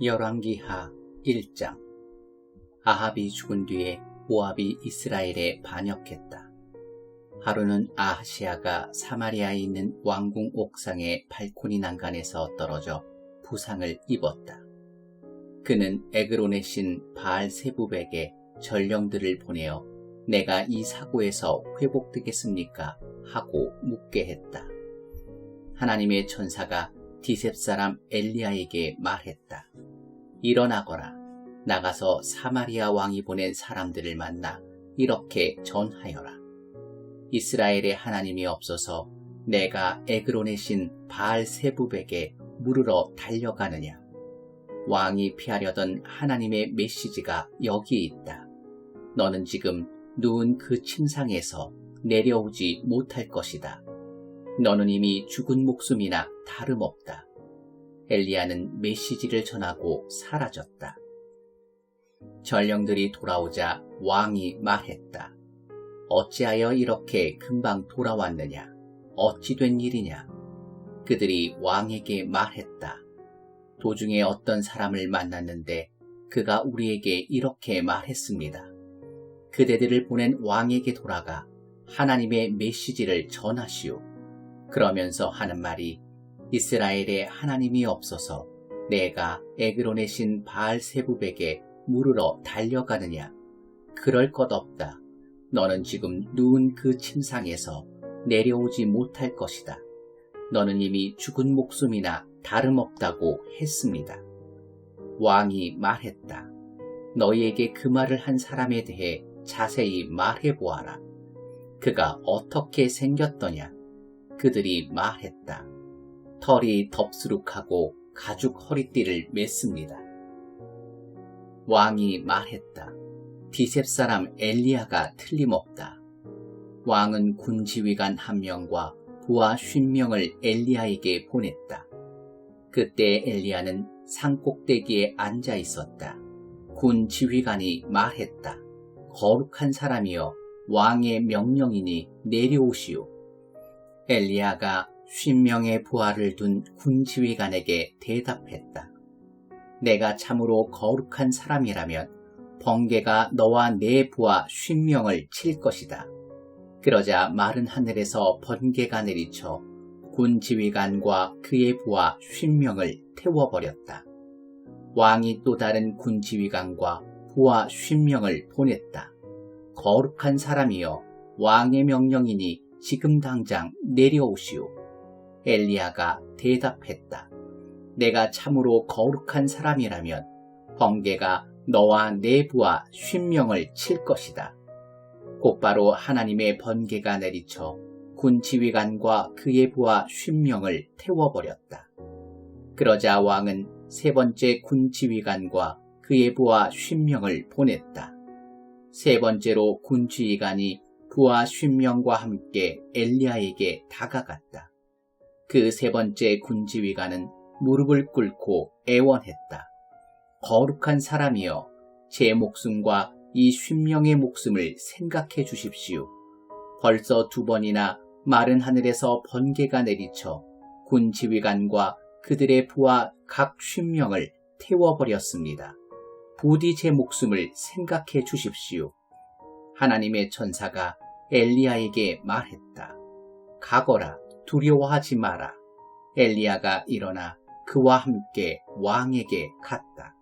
열왕기하 1장. 아합이 죽은 뒤에 모압이 이스라엘에 반역했다. 하루는 아하시아가 사마리아에 있는 왕궁 옥상의 발코니 난간에서 떨어져 부상을 입었다. 그는 에그론의 신 바알세부백에 전령들을 보내어 내가 이 사고에서 회복되겠습니까? 하고 묻게 했다. 하나님의 천사가 디셉 사람 엘리야에게 말했다. 일어나거라. 나가서 사마리아 왕이 보낸 사람들을 만나 이렇게 전하여라. 이스라엘의 하나님이 없어서 내가 에그론의 신 바알세부백에 물으러 달려가느냐. 왕이 피하려던 하나님의 메시지가 여기 있다. 너는 지금 누운 그 침상에서 내려오지 못할 것이다. 너는 이미 죽은 목숨이나 다름없다. 엘리야는 메시지를 전하고 사라졌다. 전령들이 돌아오자 왕이 말했다. 어찌하여 이렇게 금방 돌아왔느냐? 어찌 된 일이냐? 그들이 왕에게 말했다. 도중에 어떤 사람을 만났는데 그가 우리에게 이렇게 말했습니다. 그대들을 보낸 왕에게 돌아가 하나님의 메시지를 전하시오. 그러면서 하는 말이 이스라엘에 하나님이 없어서 내가 에그론의 신 바알세부백에 물으러 달려가느냐. 그럴 것 없다. 너는 지금 누운 그 침상에서 내려오지 못할 것이다. 너는 이미 죽은 목숨이나 다름없다고 했습니다. 왕이 말했다. 너희에게 그 말을 한 사람에 대해 자세히 말해보아라. 그가 어떻게 생겼더냐? 그들이 말했다. 털이 덥수룩하고 가죽 허리띠를 맸습니다. 왕이 말했다. 디셉 사람 엘리야가 틀림없다. 왕은 군 지휘관 1명과 부하 50명을 엘리야에게 보냈다. 그때 엘리야는 산꼭대기에 앉아 있었다. 군 지휘관이 말했다. 거룩한 사람이여, 왕의 명령이니 내려오시오. 엘리야가 50명의 부하를 둔 군 지휘관에게 대답했다. 내가 참으로 거룩한 사람이라면 번개가 너와 내 부하 50명을 칠 것이다. 그러자 마른 하늘에서 번개가 내리쳐 군 지휘관과 그의 부하 50명을 태워버렸다. 왕이 또 다른 군 지휘관과 부하 50명을 보냈다. 거룩한 사람이여, 왕의 명령이니 지금 당장 내려오시오. 엘리야가 대답했다. 내가 참으로 거룩한 사람이라면 번개가 너와 내 부하 50명을 칠 것이다. 곧바로 하나님의 번개가 내리쳐 군 지휘관과 그의 부하 50명을 태워버렸다. 그러자 왕은 세 번째 군 지휘관과 그의 부하 50명을 보냈다. 세 번째로 군 지휘관이 부하 50명과 함께 엘리야에게 다가갔다. 그 세 번째 군 지휘관은 무릎을 꿇고 애원했다. 거룩한 사람이여, 제 목숨과 이 50명의 목숨을 생각해 주십시오. 벌써 2번이나 마른 하늘에서 번개가 내리쳐 군 지휘관과 그들의 부하 각 50명을 태워버렸습니다. 부디 제 목숨을 생각해 주십시오. 하나님의 천사가 엘리야에게 말했다. 가거라, 두려워하지 마라. 엘리야가 일어나 그와 함께 왕에게 갔다.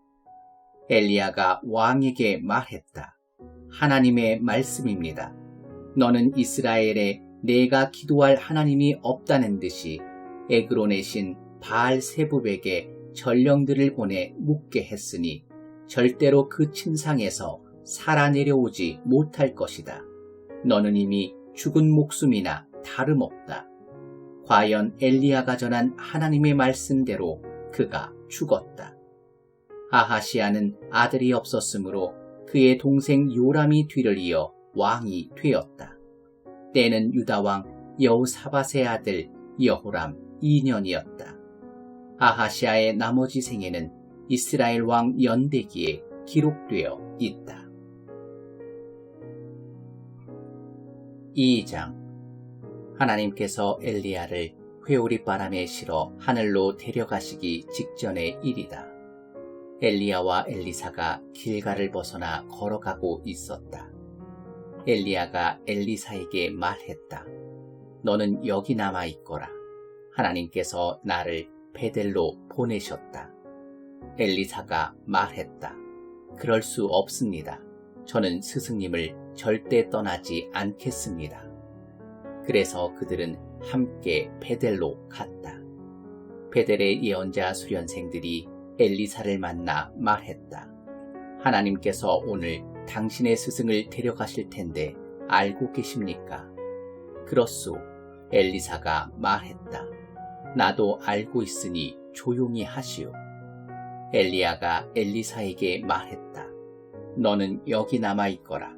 엘리야가 왕에게 말했다. 하나님의 말씀입니다. 너는 이스라엘에 내가 기도할 하나님이 없다는 듯이 에그론의 신 바알세부백에 전령들을 보내 묻게 했으니 절대로 그 침상에서 살아 내려오지 못할 것이다. 너는 이미 죽은 목숨이나 다름없다. 과연 엘리야가 전한 하나님의 말씀대로 그가 죽었다. 아하시아는 아들이 없었으므로 그의 동생 요람이 뒤를 이어 왕이 되었다. 때는 유다왕 여호사밧의 아들 여호람 2년이었다. 아하시아의 나머지 생애는 이스라엘 왕 연대기에 기록되어 있다. 2장. 하나님께서 엘리야를 회오리 바람에 실어 하늘로 데려가시기 직전의 일이다. 엘리야와 엘리사가 길가를 벗어나 걸어가고 있었다. 엘리야가 엘리사에게 말했다. 너는 여기 남아 있거라. 하나님께서 나를 베델로 보내셨다. 엘리사가 말했다. 그럴 수 없습니다. 저는 스승님을 절대 떠나지 않겠습니다. 그래서 그들은 함께 베델로 갔다. 베델의 예언자 수련생들이 엘리사를 만나 말했다. 하나님께서 오늘 당신의 스승을 데려가실 텐데 알고 계십니까? 그렇소. 엘리사가 말했다. 나도 알고 있으니 조용히 하시오. 엘리야가 엘리사에게 말했다. 너는 여기 남아 있거라.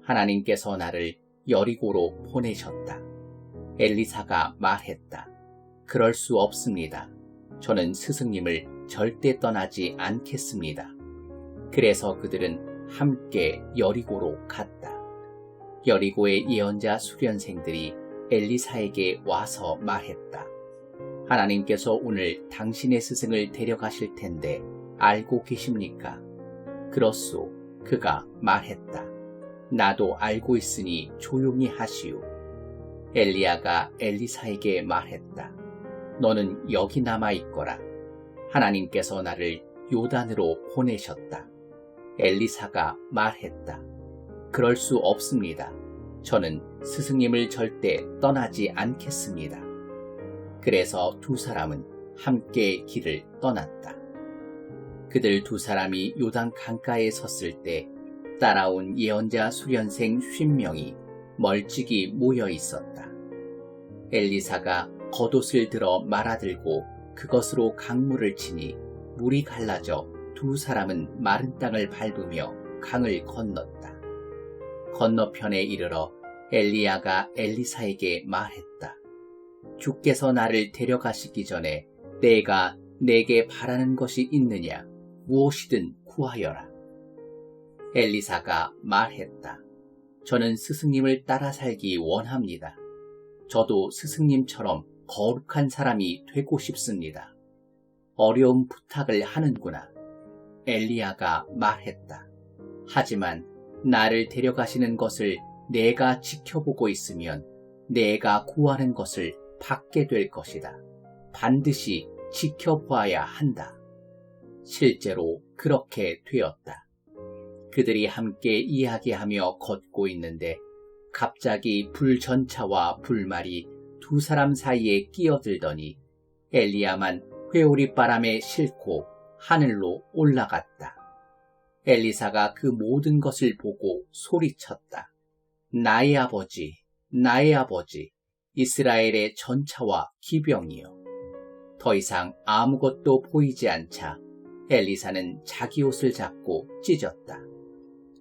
하나님께서 나를 여리고로 보내셨다. 엘리사가 말했다. 그럴 수 없습니다. 저는 스승님을 절대 떠나지 않겠습니다. 그래서 그들은 함께 여리고로 갔다. 여리고의 예언자 수련생들이 엘리사에게 와서 말했다. 하나님께서 오늘 당신의 스승을 데려가실 텐데 알고 계십니까? 그렇소. 그가 말했다. 나도 알고 있으니 조용히 하시오. 엘리야가 엘리사에게 말했다. 너는 여기 남아 있거라. 하나님께서 나를 요단으로 보내셨다. 엘리사가 말했다. 그럴 수 없습니다. 저는 스승님을 절대 떠나지 않겠습니다. 그래서 두 사람은 함께 길을 떠났다. 그들 두 사람이 요단 강가에 섰을 때 따라온 예언자 수련생 50명이 멀찍이 모여 있었다. 엘리사가 겉옷을 들어 말아들고 그것으로 강물을 치니 물이 갈라져 두 사람은 마른 땅을 밟으며 강을 건넜다. 건너편에 이르러 엘리야가 엘리사에게 말했다. 주께서 나를 데려가시기 전에 내가 내게 바라는 것이 있느냐? 무엇이든 구하여라. 엘리사가 말했다. 저는 스승님을 따라 살기 원합니다. 저도 스승님처럼 거룩한 사람이 되고 싶습니다. 어려운 부탁을 하는구나. 엘리야가 말했다. 하지만 나를 데려가시는 것을 내가 지켜보고 있으면 내가 구하는 것을 받게 될 것이다. 반드시 지켜봐야 한다. 실제로 그렇게 되었다. 그들이 함께 이야기하며 걷고 있는데 갑자기 불전차와 불말이 두 사람 사이에 끼어들더니 엘리야만 회오리 바람에 싣고 하늘로 올라갔다. 엘리사가 그 모든 것을 보고 소리쳤다. 나의 아버지, 나의 아버지, 이스라엘의 전차와 기병이여. 더 이상 아무것도 보이지 않자 엘리사는 자기 옷을 잡고 찢었다.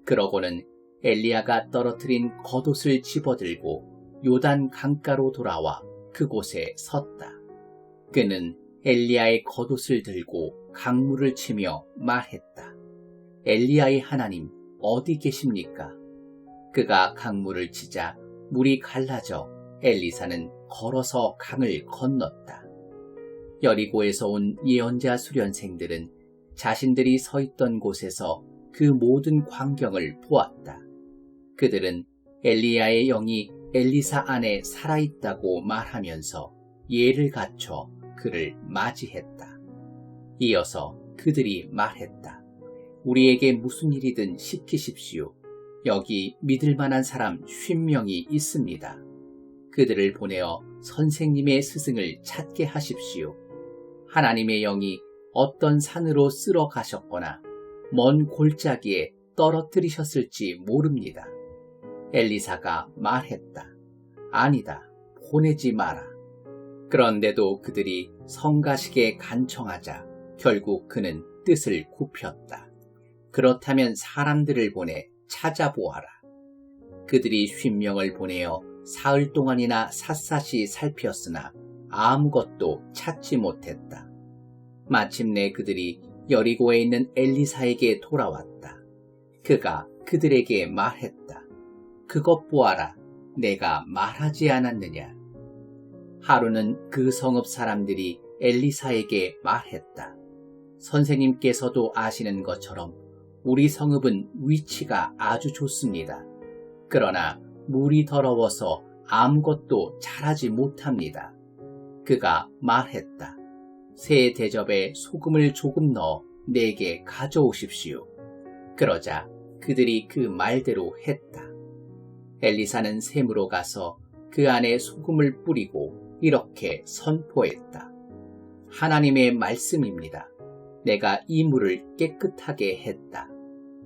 그러고는 엘리야가 떨어뜨린 겉옷을 집어들고 요단 강가로 돌아와 그곳에 섰다. 그는 엘리야의 겉옷을 들고 강물을 치며 말했다. 엘리야의 하나님 어디 계십니까? 그가 강물을 치자 물이 갈라져 엘리사는 걸어서 강을 건넜다. 여리고에서 온 예언자 수련생들은 자신들이 서 있던 곳에서 그 모든 광경을 보았다. 그들은 엘리야의 영이 엘리사 안에 살아있다고 말하면서 예를 갖춰 그를 맞이했다. 이어서 그들이 말했다. 우리에게 무슨 일이든 시키십시오. 여기 믿을 만한 사람 50명이 있습니다. 그들을 보내어 선생님의 스승을 찾게 하십시오. 하나님의 영이 어떤 산으로 쓸어 가셨거나 먼 골짜기에 떨어뜨리셨을지 모릅니다. 엘리사가 말했다. 아니다, 보내지 마라. 그런데도 그들이 성가시게 간청하자 결국 그는 뜻을 굽혔다. 그렇다면 사람들을 보내 찾아보아라. 그들이 50명을 보내어 사흘 동안이나 샅샅이 살폈으나 아무것도 찾지 못했다. 마침내 그들이 여리고에 있는 엘리사에게 돌아왔다. 그가 그들에게 말했다. 그것 보아라. 내가 말하지 않았느냐. 하루는 그 성읍 사람들이 엘리사에게 말했다. 선생님께서도 아시는 것처럼 우리 성읍은 위치가 아주 좋습니다. 그러나 물이 더러워서 아무것도 잘하지 못합니다. 그가 말했다. 새 대접에 소금을 조금 넣어 내게 가져오십시오. 그러자 그들이 그 말대로 했다. 엘리사는 샘으로 가서 그 안에 소금을 뿌리고 이렇게 선포했다. 하나님의 말씀입니다. 내가 이 물을 깨끗하게 했다.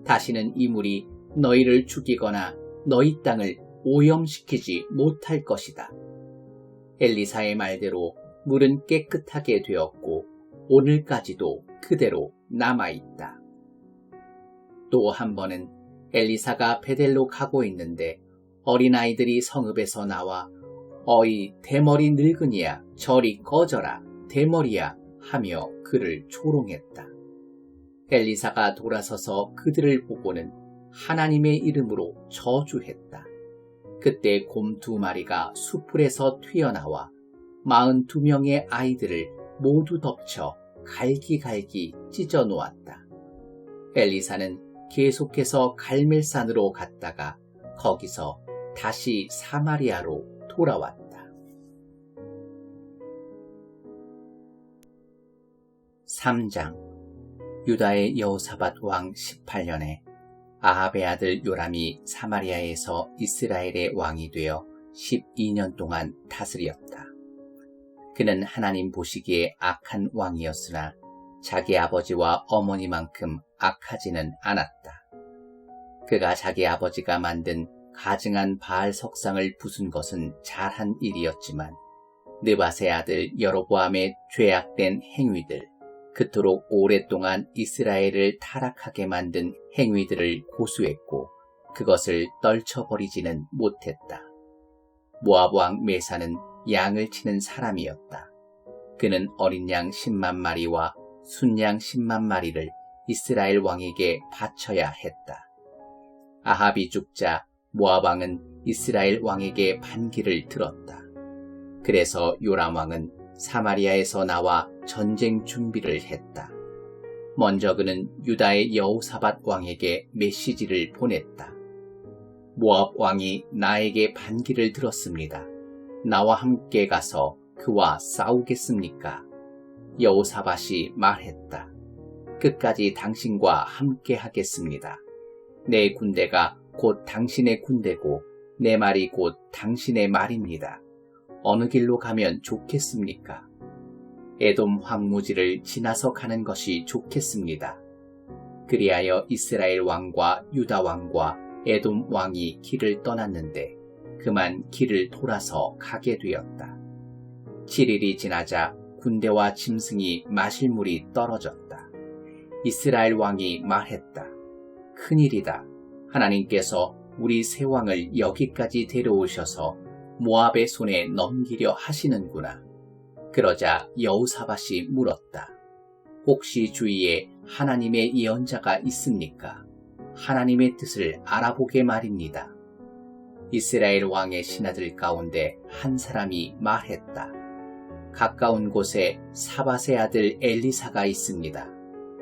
다시는 이 물이 너희를 죽이거나 너희 땅을 오염시키지 못할 것이다. 엘리사의 말대로 물은 깨끗하게 되었고 오늘까지도 그대로 남아있다. 또 한 번은 엘리사가 베델로 가고 있는데 어린아이들이 성읍에서 나와 어이 대머리 늙은이야 저리 꺼져라 대머리야 하며 그를 조롱했다. 엘리사가 돌아서서 그들을 보고는 하나님의 이름으로 저주했다. 그때 곰 2마리가 숯불에서 튀어나와 42명의 아이들을 모두 덮쳐 갈기갈기 찢어 놓았다. 엘리사는 계속해서 갈멜산으로 갔다가 거기서 다시 사마리아로 돌아왔다. 3장. 유다의 여호사밧 왕 18년에 아합의 아들 요람이 사마리아에서 이스라엘의 왕이 되어 12년 동안 다스렸다. 그는 하나님 보시기에 악한 왕이었으나 자기 아버지와 어머니만큼 악하지는 않았다. 그가 자기 아버지가 만든 가증한 바알 석상을 부순 것은 잘한 일이었지만 느밧의 아들 여로보암의 죄악된 행위들, 그토록 오랫동안 이스라엘을 타락하게 만든 행위들을 고수했고 그것을 떨쳐버리지는 못했다. 모압 왕 메사는 양을 치는 사람이었다. 그는 어린 양 10만 마리와 순양 10만 마리를 이스라엘 왕에게 바쳐야 했다. 아합이 죽자 모압 왕은 이스라엘 왕에게 반기를 들었다. 그래서 요람 왕은 사마리아에서 나와 전쟁 준비를 했다. 먼저 그는 유다의 여호사밧 왕에게 메시지를 보냈다. 모압 왕이 나에게 반기를 들었습니다. 나와 함께 가서 그와 싸우겠습니까? 여호사밧이 말했다. 끝까지 당신과 함께 하겠습니다. 내 군대가 곧 당신의 군대고 내 말이 곧 당신의 말입니다. 어느 길로 가면 좋겠습니까? 에돔 황무지를 지나서 가는 것이 좋겠습니다. 그리하여 이스라엘 왕과 유다 왕과 에돔 왕이 길을 떠났는데 그만 길을 돌아서 가게 되었다. 7일이 지나자 군대와 짐승이 마실 물이 떨어졌다. 이스라엘 왕이 말했다. 큰일이다. 하나님께서 우리 새 왕을 여기까지 데려오셔서 모압의 손에 넘기려 하시는구나. 그러자 여호사밧이 물었다. 혹시 주위에 하나님의 예언자가 있습니까? 하나님의 뜻을 알아보게 말입니다. 이스라엘 왕의 신하들 가운데 한 사람이 말했다. 가까운 곳에 사밧의 아들 엘리사가 있습니다.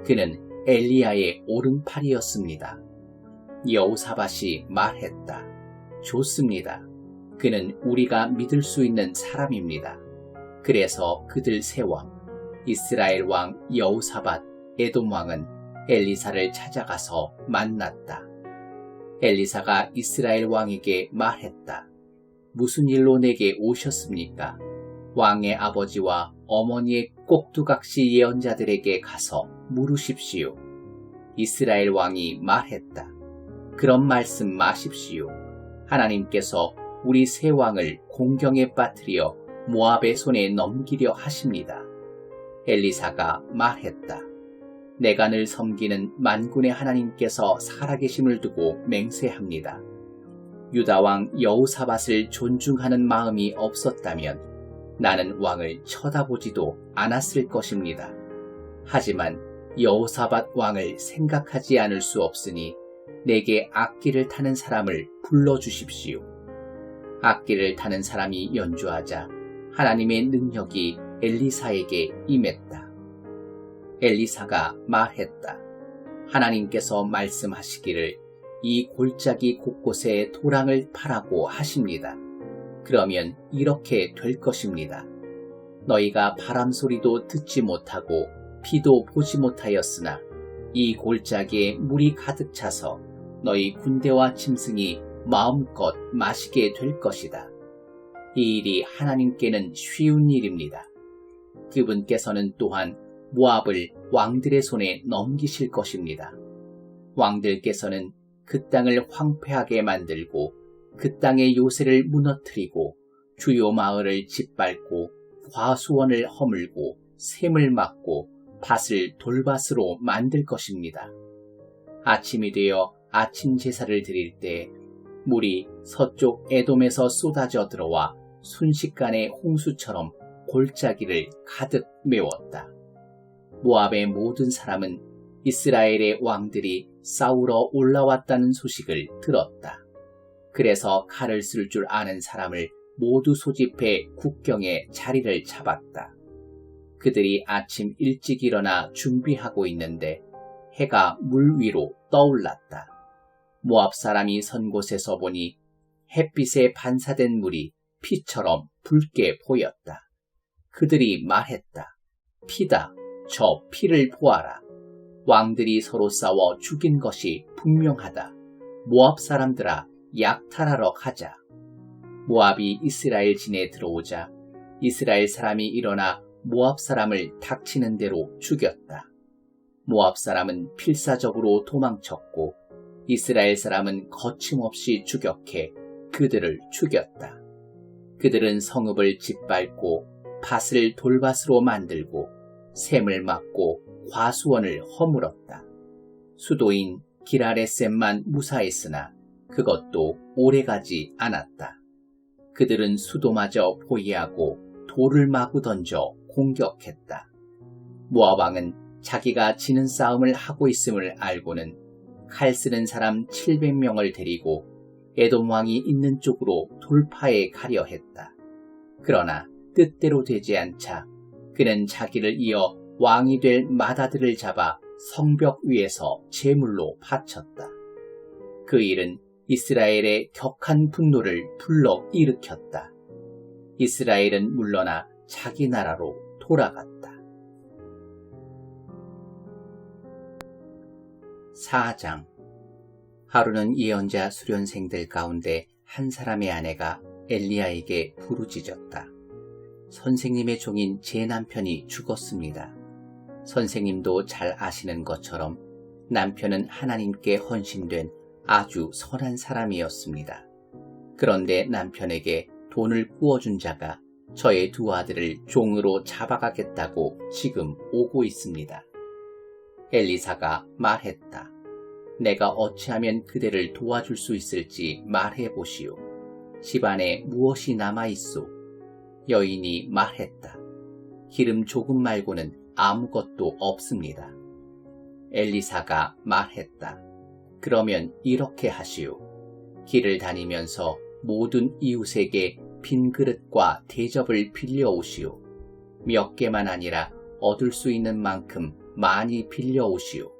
그는 엘리야의 오른팔이었습니다. 여호사밧이 말했다. 좋습니다. 그는 우리가 믿을 수 있는 사람입니다. 그래서 그들 세 왕, 이스라엘 왕 여호사밧, 에돔 왕은 엘리사를 찾아가서 만났다. 엘리사가 이스라엘 왕에게 말했다. 무슨 일로 내게 오셨습니까? 왕의 아버지와 어머니의 꼭두각시 예언자들에게 가서 물으십시오. 이스라엘 왕이 말했다. 그런 말씀 마십시오. 하나님께서 우리 세 왕을 공경에 빠뜨려 모압의 손에 넘기려 하십니다. 엘리사가 말했다. 내가 늘 섬기는 만군의 하나님께서 살아계심을 두고 맹세합니다. 유다 왕 여호사밧을 존중하는 마음이 없었다면 나는 왕을 쳐다보지도 않았을 것입니다. 하지만 여호사밧 왕을 생각하지 않을 수 없으니 내게 악기를 타는 사람을 불러주십시오. 악기를 타는 사람이 연주하자 하나님의 능력이 엘리사에게 임했다. 엘리사가 말했다. 하나님께서 말씀하시기를 이 골짜기 곳곳에 도랑을 파라고 하십니다. 그러면 이렇게 될 것입니다. 너희가 바람 소리도 듣지 못하고 비도 보지 못하였으나 이 골짜기에 물이 가득 차서 너희 군대와 짐승이 마음껏 마시게 될 것이다. 이 일이 하나님께는 쉬운 일입니다. 그분께서는 또한 모압을 왕들의 손에 넘기실 것입니다. 왕들께서는 그 땅을 황폐하게 만들고 그 땅의 요새를 무너뜨리고 주요 마을을 짓밟고 과수원을 허물고 샘을 막고 밭을 돌밭으로 만들 것입니다. 아침이 되어 아침 제사를 드릴 때 물이 서쪽 에돔에서 쏟아져 들어와 순식간에 홍수처럼 골짜기를 가득 메웠다. 모압의 모든 사람은 이스라엘의 왕들이 싸우러 올라왔다는 소식을 들었다. 그래서 칼을 쓸 줄 아는 사람을 모두 소집해 국경에 자리를 잡았다. 그들이 아침 일찍 일어나 준비하고 있는데 해가 물 위로 떠올랐다. 모압 사람이 선 곳에서 보니 햇빛에 반사된 물이 피처럼 붉게 보였다. 그들이 말했다. 피다. 저 피를 보아라. 왕들이 서로 싸워 죽인 것이 분명하다. 모압 사람들아, 약탈하러 가자. 모압이 이스라엘 진에 들어오자 이스라엘 사람이 일어나 모압 사람을 닥치는 대로 죽였다. 모압 사람은 필사적으로 도망쳤고 이스라엘 사람은 거침없이 추격해 그들을 죽였다. 그들은 성읍을 짓밟고 밭을 돌밭으로 만들고 샘을 막고 과수원을 허물었다. 수도인 기라레셈만 무사했으나 그것도 오래가지 않았다. 그들은 수도마저 포위하고 돌을 마구 던져 공격했다. 모압 왕은 자기가 지는 싸움을 하고 있음을 알고는 칼 쓰는 사람 700명을 데리고 에돔 왕이 있는 쪽으로 돌파해 가려 했다. 그러나 뜻대로 되지 않자 그는 자기를 이어 왕이 될 마다들을 잡아 성벽 위에서 제물로 바쳤다. 그 일은 이스라엘의 격한 분노를 불러 일으켰다. 이스라엘은 물러나 자기 나라로 돌아갔다. 4장. 하루는 예언자 수련생들 가운데 한 사람의 아내가 엘리야에게 부르짖었다. 선생님의 종인 제 남편이 죽었습니다. 선생님도 잘 아시는 것처럼 남편은 하나님께 헌신된 아주 선한 사람이었습니다. 그런데 남편에게 돈을 꾸어준 자가 저의 두 아들을 종으로 잡아가겠다고 지금 오고 있습니다. 엘리사가 말했다. 내가 어찌하면 그대를 도와줄 수 있을지 말해보시오. 집안에 무엇이 남아있소? 여인이 말했다. 기름 조금 말고는 아무것도 없습니다. 엘리사가 말했다. 그러면 이렇게 하시오. 길을 다니면서 모든 이웃에게 빈 그릇과 대접을 빌려오시오. 몇 개만 아니라 얻을 수 있는 만큼 많이 빌려오시오.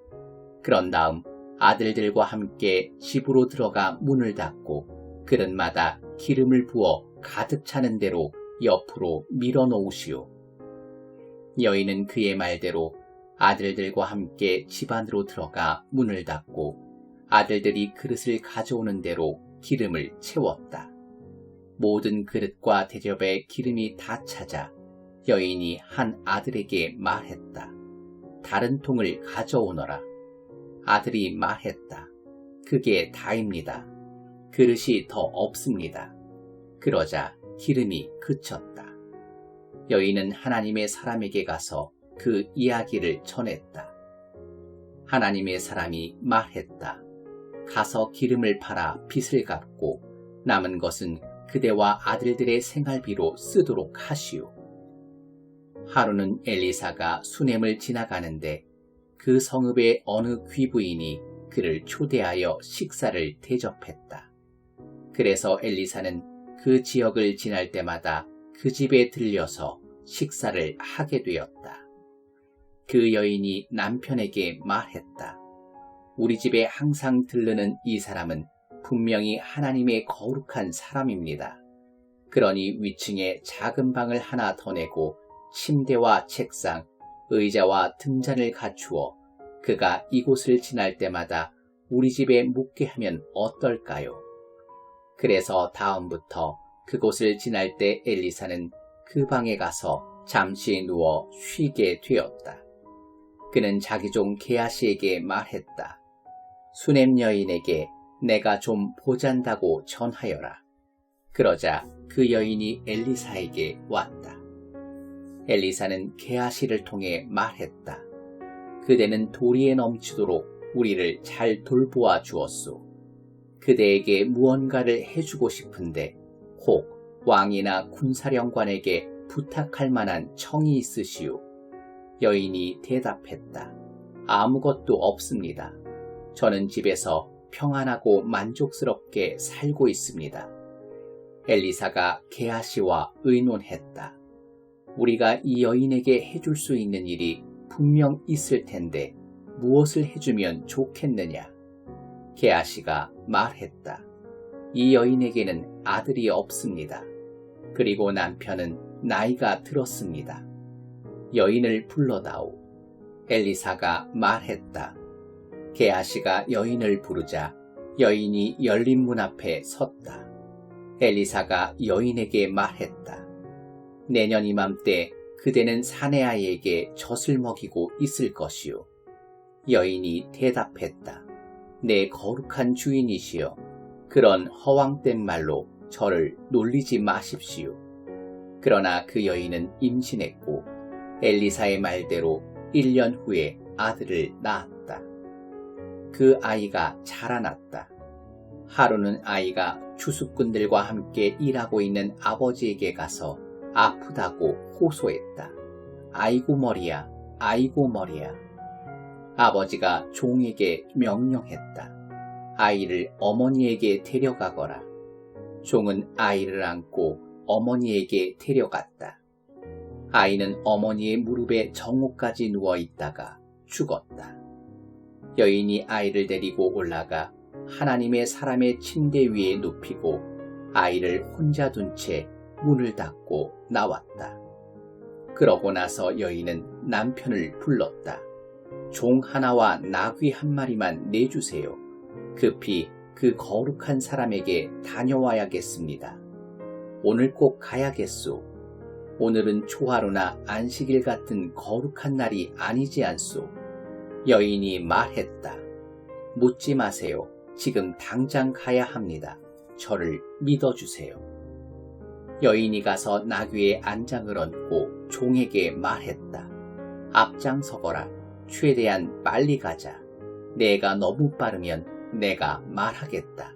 그런 다음 아들들과 함께 집으로 들어가 문을 닫고 그릇마다 기름을 부어 가득 차는 대로 옆으로 밀어놓으시오. 여인은 그의 말대로 아들들과 함께 집 안으로 들어가 문을 닫고 아들들이 그릇을 가져오는 대로 기름을 채웠다. 모든 그릇과 대접에 기름이 다 차자 여인이 한 아들에게 말했다. 다른 통을 가져오너라. 아들이 말했다. 그게 다입니다. 그릇이 더 없습니다. 그러자 기름이 그쳤다. 여인은 하나님의 사람에게 가서 그 이야기를 전했다. 하나님의 사람이 말했다. 가서 기름을 팔아 빚을 갚고 남은 것은 그대와 아들들의 생활비로 쓰도록 하시오. 하루는 엘리사가 수넴을 지나가는데 그 성읍의 어느 귀부인이 그를 초대하여 식사를 대접했다. 그래서 엘리사는 그 지역을 지날 때마다 그 집에 들려서 식사를 하게 되었다. 그 여인이 남편에게 말했다. 우리 집에 항상 들르는 이 사람은 분명히 하나님의 거룩한 사람입니다. 그러니 위층에 작은 방을 하나 더 내고 침대와 책상, 의자와 등잔을 갖추어 그가 이곳을 지날 때마다 우리 집에 묵게 하면 어떨까요? 그래서 다음부터 그곳을 지날 때 엘리사는 그 방에 가서 잠시 누워 쉬게 되었다. 그는 자기 종 게하시에게 말했다. 수넴 여인에게 내가 좀 보잔다고 전하여라. 그러자 그 여인이 엘리사에게 왔다. 엘리사는 게하시를 통해 말했다. 그대는 도리에 넘치도록 우리를 잘 돌보아 주었소. 그대에게 무언가를 해주고 싶은데 혹 왕이나 군사령관에게 부탁할 만한 청이 있으시오. 여인이 대답했다. 아무것도 없습니다. 저는 집에서 평안하고 만족스럽게 살고 있습니다. 엘리사가 게하시와 의논했다. 우리가 이 여인에게 해줄 수 있는 일이 분명 있을 텐데 무엇을 해주면 좋겠느냐? 게하시가 말했다. 이 여인에게는 아들이 없습니다. 그리고 남편은 나이가 들었습니다. 여인을 불러다오. 엘리사가 말했다. 게하시가 여인을 부르자 여인이 열린 문 앞에 섰다. 엘리사가 여인에게 말했다. 내년 이맘때 그대는 사내 아이에게 젖을 먹이고 있을 것이요. 여인이 대답했다. 내 거룩한 주인이시여, 그런 허황된 말로 저를 놀리지 마십시오. 그러나 그 여인은 임신했고 엘리사의 말대로 1년 후에 아들을 낳았다. 그 아이가 자라났다. 하루는 아이가 추수꾼들과 함께 일하고 있는 아버지에게 가서 아프다고 호소했다. 아이고 머리야, 아이고 머리야. 아버지가 종에게 명령했다. 아이를 어머니에게 데려가거라. 종은 아이를 안고 어머니에게 데려갔다. 아이는 어머니의 무릎에 정오까지 누워 있다가 죽었다. 여인이 아이를 데리고 올라가 하나님의 사람의 침대 위에 눕히고 아이를 혼자 둔 채 문을 닫고 나왔다. 그러고 나서 여인은 남편을 불렀다. 종 하나와 나귀 한 마리만 내주세요. 급히 그 거룩한 사람에게 다녀와야겠습니다. 오늘 꼭 가야겠소. 오늘은 초하루나 안식일 같은 거룩한 날이 아니지 않소. 여인이 말했다. 묻지 마세요. 지금 당장 가야 합니다. 저를 믿어주세요. 여인이 가서 나귀의 안장을 얹고 종에게 말했다. 앞장서거라. 최대한 빨리 가자. 내가 너무 빠르면 내가 말하겠다.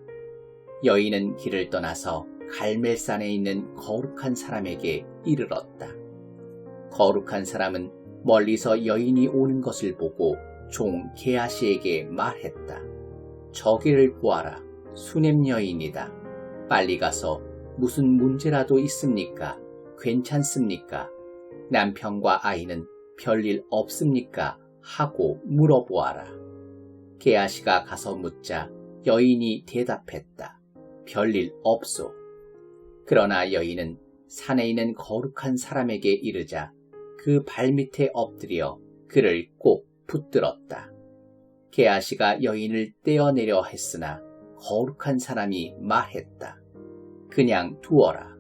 여인은 길을 떠나서 갈멜산에 있는 거룩한 사람에게 이르렀다. 거룩한 사람은 멀리서 여인이 오는 것을 보고 종 게하시에게 말했다. 저기를 보아라. 수넴 여인이다. 빨리 가서 무슨 문제라도 있습니까? 괜찮습니까? 남편과 아이는 별일 없습니까? 하고 물어보아라. 게하시가 가서 묻자 여인이 대답했다. 별일 없소. 그러나 여인은 산에 있는 거룩한 사람에게 이르자 그 발밑에 엎드려 그를 꼭 붙들었다. 게하시가 여인을 떼어내려 했으나 거룩한 사람이 말했다. 그냥 두어라.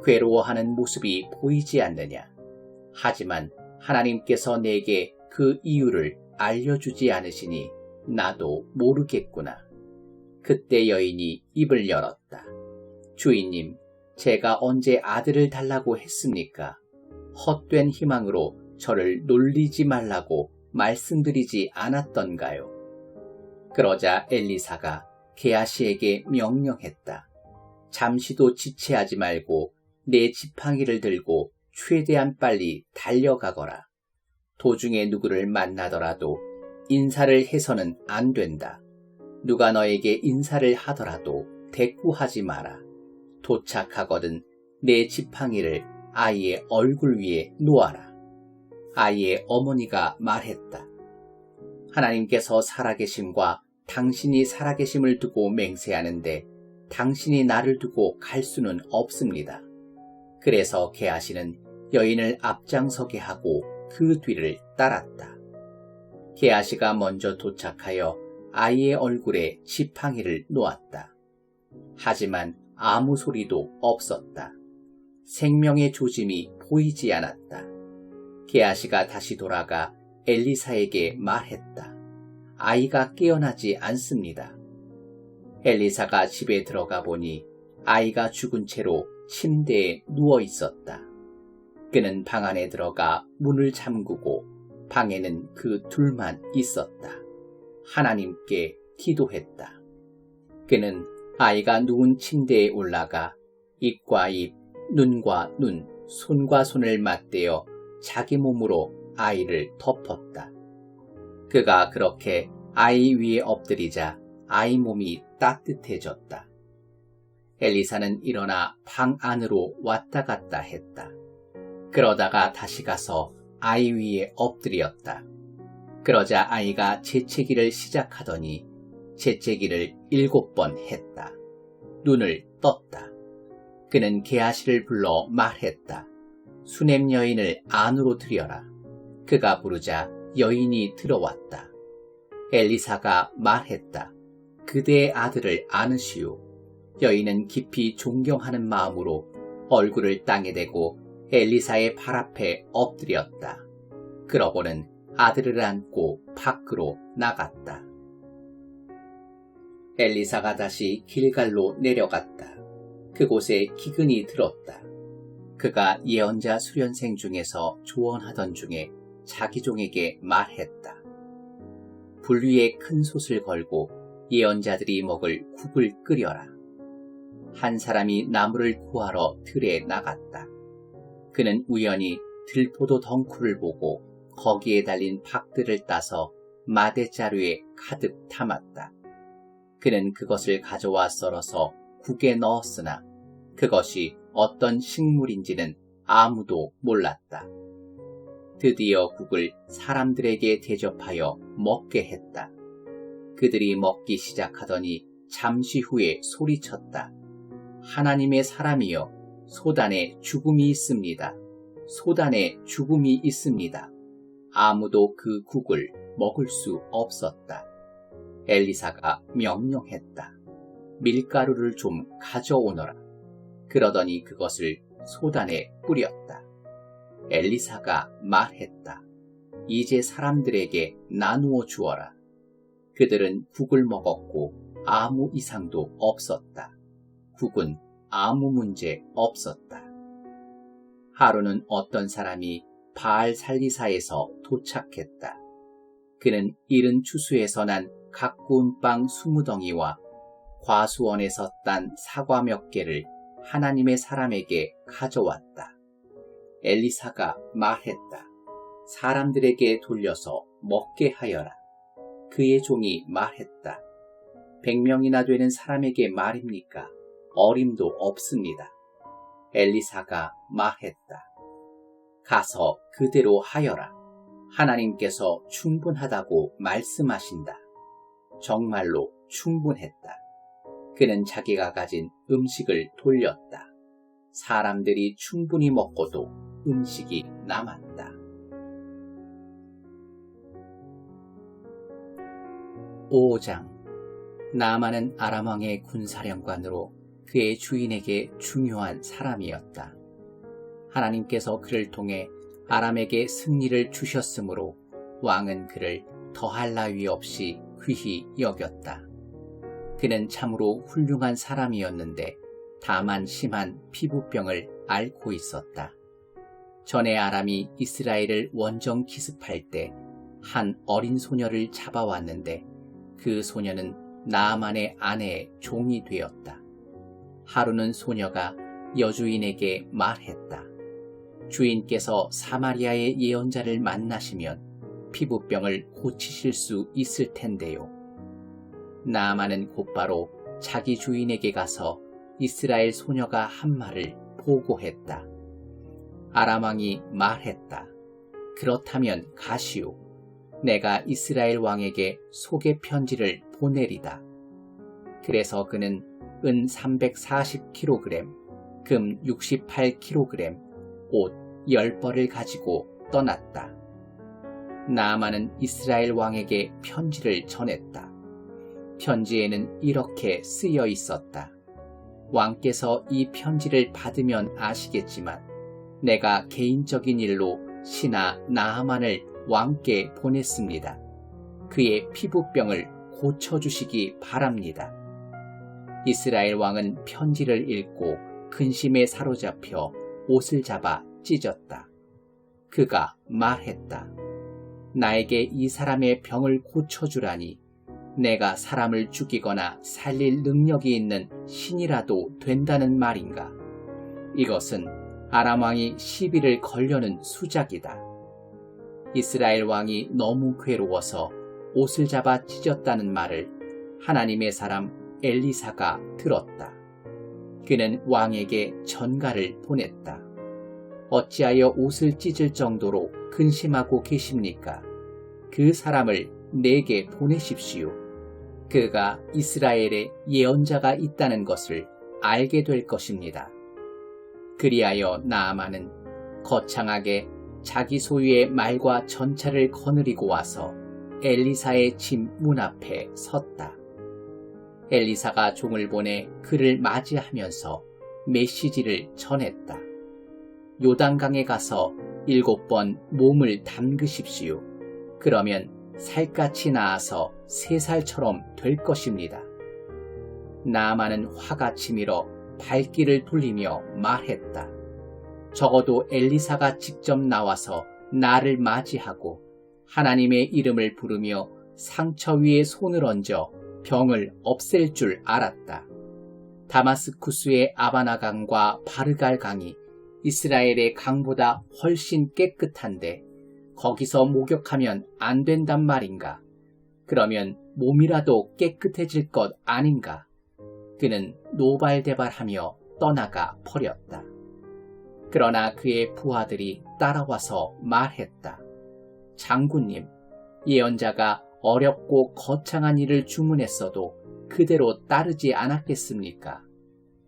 괴로워하는 모습이 보이지 않느냐. 하지만 하나님께서 내게 그 이유를 알려주지 않으시니 나도 모르겠구나. 그때 여인이 입을 열었다. 주인님, 제가 언제 아들을 달라고 했습니까? 헛된 희망으로 저를 놀리지 말라고 말씀드리지 않았던가요? 그러자 엘리사가 게하시에게 명령했다. 잠시도 지체하지 말고 내 지팡이를 들고 최대한 빨리 달려가거라. 도중에 누구를 만나더라도 인사를 해서는 안 된다. 누가 너에게 인사를 하더라도 대꾸하지 마라. 도착하거든 내 지팡이를 아이의 얼굴 위에 놓아라. 아이의 어머니가 말했다. 하나님께서 살아계심과 당신이 살아계심을 두고 맹세하는데 당신이 나를 두고 갈 수는 없습니다. 그래서 게하시는 여인을 앞장서게 하고 그 뒤를 따랐다. 게하시가 먼저 도착하여 아이의 얼굴에 지팡이를 놓았다. 하지만 아무 소리도 없었다. 생명의 조짐이 보이지 않았다. 게하시가 다시 돌아가 엘리사에게 말했다. 아이가 깨어나지 않습니다. 엘리사가 집에 들어가 보니 아이가 죽은 채로 침대에 누워 있었다. 그는 방 안에 들어가 문을 잠그고 방에는 그 둘만 있었다. 하나님께 기도했다. 그는 아이가 누운 침대에 올라가 입과 입, 눈과 눈, 손과 손을 맞대어 자기 몸으로 아이를 덮었다. 그가 그렇게 아이 위에 엎드리자 아이 몸이 따뜻해졌다. 엘리사는 일어나 방 안으로 왔다 갔다 했다. 그러다가 다시 가서 아이 위에 엎드렸다. 그러자 아이가 재채기를 시작하더니 재채기를 7번 했다. 눈을 떴다. 그는 게하시를 불러 말했다. 수냄 여인을 안으로 들여라. 그가 부르자 여인이 들어왔다. 엘리사가 말했다. 그대의 아들을 안으시오. 여인은 깊이 존경하는 마음으로 얼굴을 땅에 대고 엘리사의 발 앞에 엎드렸다. 그러고는 아들을 안고 밖으로 나갔다. 엘리사가 다시 길갈로 내려갔다. 그곳에 기근이 들었다. 그가 예언자 수련생 중에서 조언하던 중에 자기 종에게 말했다. 불 위에 큰 솥을 걸고 예언자들이 먹을 국을 끓여라. 한 사람이 나무를 구하러 들에 나갔다. 그는 우연히 들포도 덩쿨을 보고 거기에 달린 박들을 따서 마대자루에 가득 담았다. 그는 그것을 가져와 썰어서 국에 넣었으나 그것이 어떤 식물인지는 아무도 몰랐다. 드디어 국을 사람들에게 대접하여 먹게 했다. 그들이 먹기 시작하더니 잠시 후에 소리쳤다. 하나님의 사람이여, 소단에 죽음이 있습니다. 소단에 죽음이 있습니다. 아무도 그 국을 먹을 수 없었다. 엘리사가 명령했다. 밀가루를 좀 가져오너라. 그러더니 그것을 소단에 뿌렸다. 엘리사가 말했다. 이제 사람들에게 나누어 주어라. 그들은 국을 먹었고 아무 이상도 없었다. 국은 아무 문제 없었다. 하루는 어떤 사람이 바알 살리사에서 도착했다. 그는 이른 추수에서 난 가꾸운 빵 20덩이와 과수원에서 딴 사과 몇 개를 하나님의 사람에게 가져왔다. 엘리사가 말했다. 사람들에게 돌려서 먹게 하여라. 그의 종이 말했다. 100명이나 되는 사람에게 말입니까? 어림도 없습니다. 엘리사가 말했다. 가서 그대로 하여라. 하나님께서 충분하다고 말씀하신다. 정말로 충분했다. 그는 자기가 가진 음식을 돌렸다. 사람들이 충분히 먹고도 음식이 남았다. 5장. 나아만은 아람 왕의 군사령관으로 그의 주인에게 중요한 사람이었다. 하나님께서 그를 통해 아람에게 승리를 주셨으므로 왕은 그를 더할 나위 없이 귀히 여겼다. 그는 참으로 훌륭한 사람이었는데 다만 심한 피부병을 앓고 있었다. 전에 아람이 이스라엘을 원정 기습할 때 한 어린 소녀를 잡아왔는데 그 소녀는 나아만의 아내의 종이 되었다. 하루는 소녀가 여주인에게 말했다. 주인께서 사마리아의 예언자를 만나시면 피부병을 고치실 수 있을 텐데요. 나아만은 곧바로 자기 주인에게 가서 이스라엘 소녀가 한 말을 보고했다. 아람 왕이 말했다. 그렇다면 가시오. 내가 이스라엘 왕에게 소개 편지를 보내리다. 그래서 그는 은 340kg, 금 68kg, 옷 10벌을 가지고 떠났다. 나아만은 이스라엘 왕에게 편지를 전했다. 편지에는 이렇게 쓰여 있었다. 왕께서 이 편지를 받으면 아시겠지만 내가 개인적인 일로 신하 나아만을 왕께 보냈습니다. 그의 피부병을 고쳐주시기 바랍니다. 이스라엘 왕은 편지를 읽고 근심에 사로잡혀 옷을 잡아 찢었다. 그가 말했다. 나에게 이 사람의 병을 고쳐주라니 내가 사람을 죽이거나 살릴 능력이 있는 신이라도 된다는 말인가? 이것은 아람 왕이 시비를 걸려는 수작이다. 이스라엘 왕이 너무 괴로워서 옷을 잡아 찢었다는 말을 하나님의 사람 엘리사가 들었다. 그는 왕에게 전가를 보냈다. 어찌하여 옷을 찢을 정도로 근심하고 계십니까? 그 사람을 내게 보내십시오. 그가 이스라엘에 예언자가 있다는 것을 알게 될 것입니다. 그리하여 나아만은 거창하게 자기 소유의 말과 전차를 거느리고 와서 엘리사의 집 문 앞에 섰다. 엘리사가 종을 보내 그를 맞이하면서 메시지를 전했다. 요단강에 가서 7번 몸을 담그십시오. 그러면 살갗이 나아서 3살처럼 될 것입니다. 나아만은 화가 치밀어 발길을 돌리며 말했다. 적어도 엘리사가 직접 나와서 나를 맞이하고 하나님의 이름을 부르며 상처 위에 손을 얹어 병을 없앨 줄 알았다. 다마스쿠스의 아바나 강과 바르갈 강이 이스라엘의 강보다 훨씬 깨끗한데 거기서 목욕하면 안 된단 말인가? 그러면 몸이라도 깨끗해질 것 아닌가? 그는 노발대발하며 떠나가 버렸다. 그러나 그의 부하들이 따라와서 말했다. 장군님, 예언자가 어렵고 거창한 일을 주문했어도 그대로 따르지 않았겠습니까?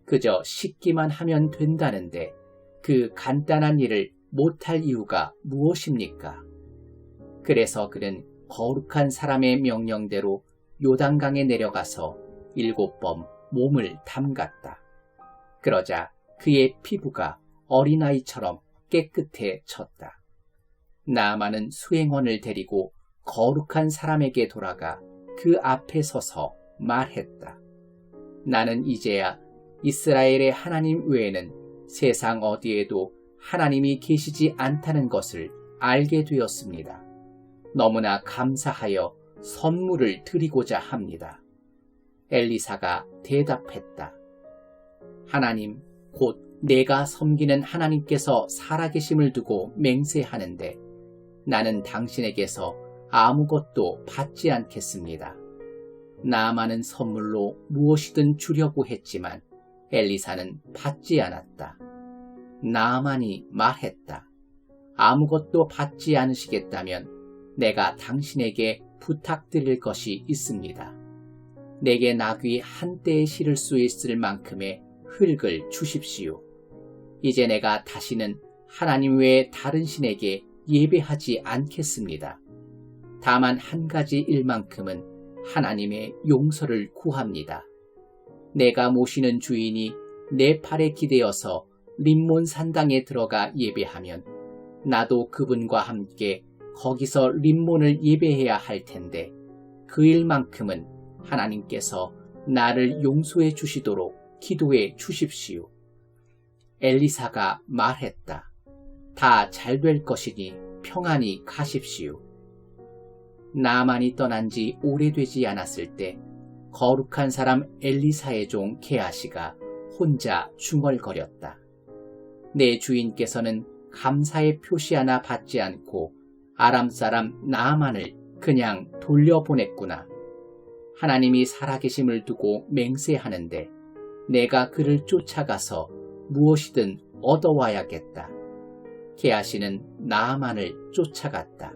그저 씻기만 하면 된다는데 그 간단한 일을 못할 이유가 무엇입니까? 그래서 그는 거룩한 사람의 명령대로 요단강에 내려가서 7번 몸을 담갔다. 그러자 그의 피부가 어린아이처럼 깨끗해졌다. 나아만은 수행원을 데리고 거룩한 사람에게 돌아가 그 앞에 서서 말했다. 나는 이제야 이스라엘의 하나님 외에는 세상 어디에도 하나님이 계시지 않다는 것을 알게 되었습니다. 너무나 감사하여 선물을 드리고자 합니다. 엘리사가 대답했다. 하나님, 곧 내가 섬기는 하나님께서 살아계심을 두고 맹세하는데 나는 당신에게서 아무것도 받지 않겠습니다. 나아만은 선물로 무엇이든 주려고 했지만 엘리사는 받지 않았다. 나아만이 말했다. 아무것도 받지 않으시겠다면 내가 당신에게 부탁드릴 것이 있습니다. 내게 나귀 한 떼에 실을 수 있을 만큼의 흙을 주십시오. 이제 내가 다시는 하나님 외에 다른 신에게 예배하지 않겠습니다. 다만 한 가지 일만큼은 하나님의 용서를 구합니다. 내가 모시는 주인이 내 팔에 기대어서 림몬 산당에 들어가 예배하면 나도 그분과 함께 거기서 림몬을 예배해야 할 텐데 그 일만큼은 하나님께서 나를 용서해 주시도록 기도해 주십시오. 엘리사가 말했다. 다 잘 될 것이니 평안히 가십시오. 나아만이 떠난 지 오래되지 않았을 때 거룩한 사람 엘리사의 종 게하시가 혼자 중얼거렸다. 내 주인께서는 감사의 표시 하나 받지 않고 아람 사람 나아만을 그냥 돌려보냈구나. 하나님이 살아계심을 두고 맹세하는데 내가 그를 쫓아가서 무엇이든 얻어와야겠다. 게하시는 나아만을 쫓아갔다.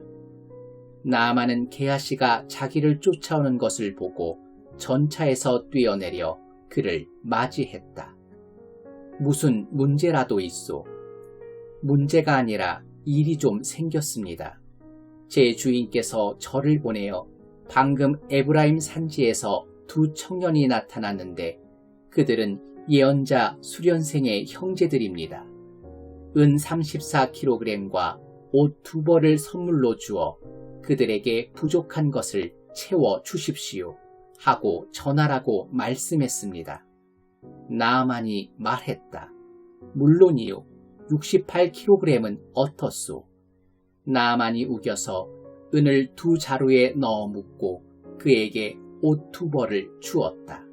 나아만은 게하시가 자기를 쫓아오는 것을 보고 전차에서 뛰어내려 그를 맞이했다. 무슨 문제라도 있소? 문제가 아니라 일이 좀 생겼습니다. 제 주인께서 저를 보내어 방금 에브라임 산지에서 두 청년이 나타났는데 그들은 예언자 수련생의 형제들입니다. 은 34kg과 옷 2벌을 선물로 주어 그들에게 부족한 것을 채워 주십시오 하고 전하라고 말씀했습니다. 나아만이 말했다. 물론이요. 68kg은 어떻소? 나아만이 우겨서 은을 2자루에 넣어 묻고 그에게 옷 2벌을 주었다.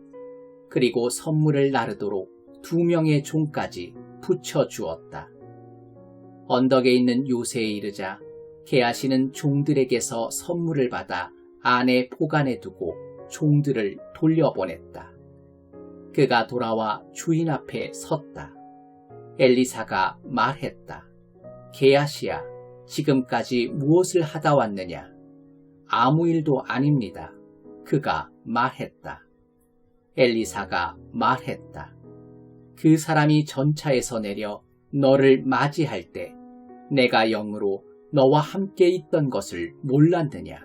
그리고 선물을 나르도록 2명의 종까지 붙여 주었다. 언덕에 있는 요새에 이르자 게하시는 종들에게서 선물을 받아 안에 보관해 두고 종들을 돌려보냈다. 그가 돌아와 주인 앞에 섰다. 엘리사가 말했다. 게하시야, 지금까지 무엇을 하다 왔느냐? 아무 일도 아닙니다. 그가 말했다. 엘리사가 말했다. 그 사람이 전차에서 내려 너를 맞이할 때 내가 영으로 너와 함께 있던 것을 몰랐느냐?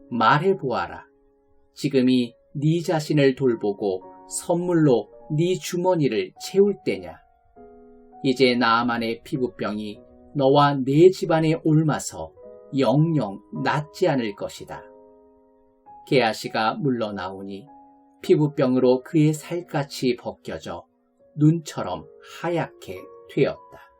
말해보아라. 지금이 네 자신을 돌보고 선물로 네 주머니를 채울 때냐? 이제 나아만의 피부병이 너와 네 집안에 옮아서 영영 낫지 않을 것이다. 게하시가 물러나오니 피부병으로 그의 살갗이 벗겨져 눈처럼 하얗게 되었다.